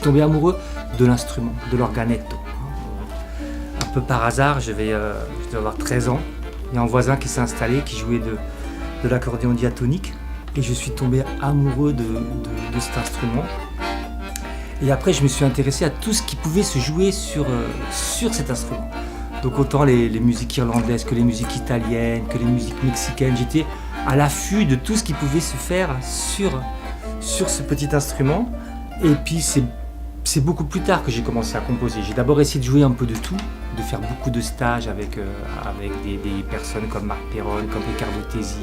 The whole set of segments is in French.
suis tombé amoureux de l'instrument, de l'organetto. Un peu par hasard, je devais avoir 13 ans. Il y a un voisin qui s'est installé, qui jouait de l'accordéon diatonique. Et je suis tombé amoureux de cet instrument. Et après, je me suis intéressé à tout ce qui pouvait se jouer sur cet instrument. Donc autant les musiques irlandaises que les musiques italiennes, que les musiques mexicaines. J'étais à l'affût de tout ce qui pouvait se faire sur ce petit instrument. Et puis c'est beaucoup plus tard que j'ai commencé à composer. J'ai d'abord essayé de jouer un peu de tout, de faire beaucoup de stages avec des personnes comme Marc Perron, comme Riccardo Tesi.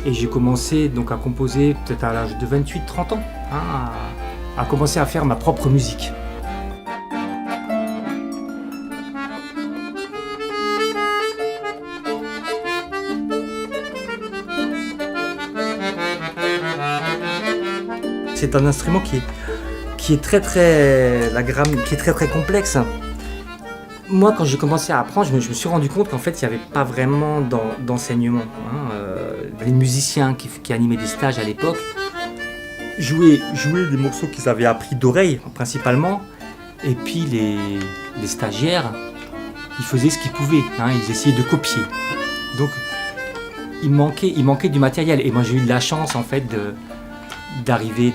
Et j'ai commencé donc à composer peut-être à l'âge de 28-30 ans, à commencer à faire ma propre musique. C'est un instrument qui est très complexe. Moi, quand j'ai commencé à apprendre, je me suis rendu compte qu'en fait, il n'y avait pas vraiment d'enseignement. Les musiciens qui animaient des stages à l'époque jouaient des morceaux qu'ils avaient appris d'oreille, principalement. Et puis, les stagiaires, ils faisaient ce qu'ils pouvaient. Ils essayaient de copier. Donc, il manquait du matériel. Et moi, j'ai eu de la chance, en fait, d'arriver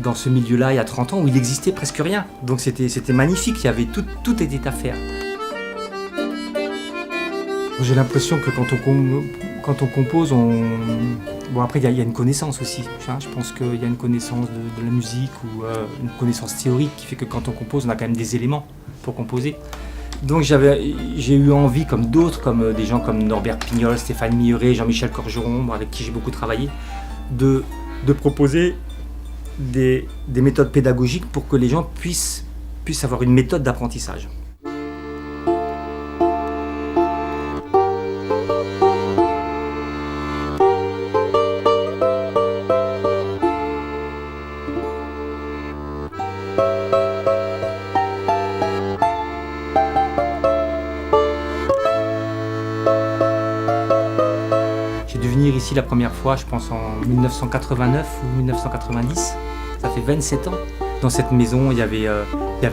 dans ce milieu-là il y a 30 ans où il n'existait presque rien. Donc c'était magnifique, il y avait tout était à faire. J'ai l'impression que quand on compose, bon après il y a une connaissance aussi. Je pense qu'il y a une connaissance de la musique ou une connaissance théorique qui fait que quand on compose, on a quand même des éléments pour composer. Donc j'ai eu envie, comme d'autres, comme des gens comme Norbert Pignol, Stéphane Milleret, Jean-Michel Corgeron, avec qui j'ai beaucoup travaillé, de proposer des méthodes pédagogiques pour que les gens puissent avoir une méthode d'apprentissage. J'ai dû venir ici la première fois, je pense en 1989 ou 1990. Ça fait 27 ans. Dans cette maison, il y avait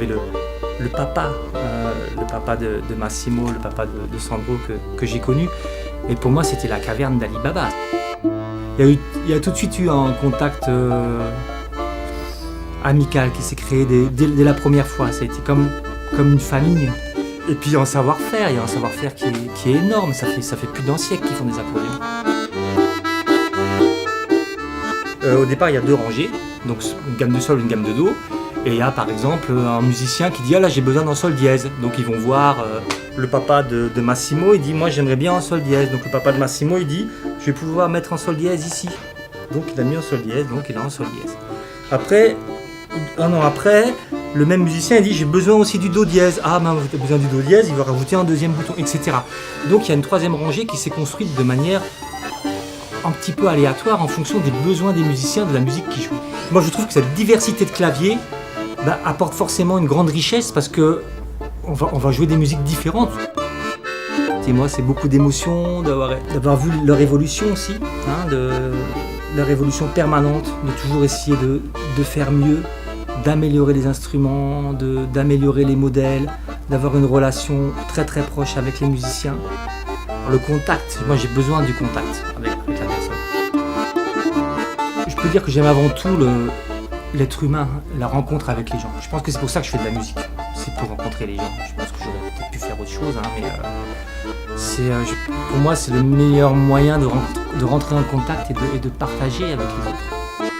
le papa de Massimo, le papa de Sandro que j'ai connu. Et pour moi, c'était la caverne d'Ali Baba. Il y a tout de suite eu un contact amical qui s'est créé dès la première fois. Ça a été comme une famille. Et puis il y a un savoir-faire qui est énorme. Ça fait plus d'un siècle qu'ils font des accordéons. Au départ, il y a 2 rangées, donc une gamme de sol, une gamme de do. Et il y a par exemple un musicien qui dit « Ah là, j'ai besoin d'un sol dièse ». Donc ils vont voir le papa de Massimo, il dit « Moi, j'aimerais bien un sol dièse ». Donc le papa de Massimo, il dit « Je vais pouvoir mettre un sol dièse ici ». Donc il a mis un sol dièse, donc il a un sol dièse. Après, un an après, le même musicien il dit « J'ai besoin aussi du do dièse ». Ah, ben vous avez besoin du do dièse, il va rajouter un 2e bouton, etc. Donc il y a une 3e rangée qui s'est construite de manière un petit peu aléatoire en fonction des besoins des musiciens, de la musique qu'ils jouent. Moi je trouve que cette diversité de claviers apporte forcément une grande richesse parce que on va jouer des musiques différentes. Et moi c'est beaucoup d'émotions, d'avoir vu leur évolution aussi, de leur évolution permanente, de toujours essayer de faire mieux, d'améliorer les instruments, d'améliorer les modèles, d'avoir une relation très très proche avec les musiciens. Le contact, moi j'ai besoin du contact avec la personne. Je peux dire que j'aime avant tout l'être humain, la rencontre avec les gens. Je pense que c'est pour ça que je fais de la musique, c'est pour rencontrer les gens. Je pense que j'aurais peut-être pu faire autre chose, mais pour moi c'est le meilleur moyen de rentrer en contact et de partager avec les autres.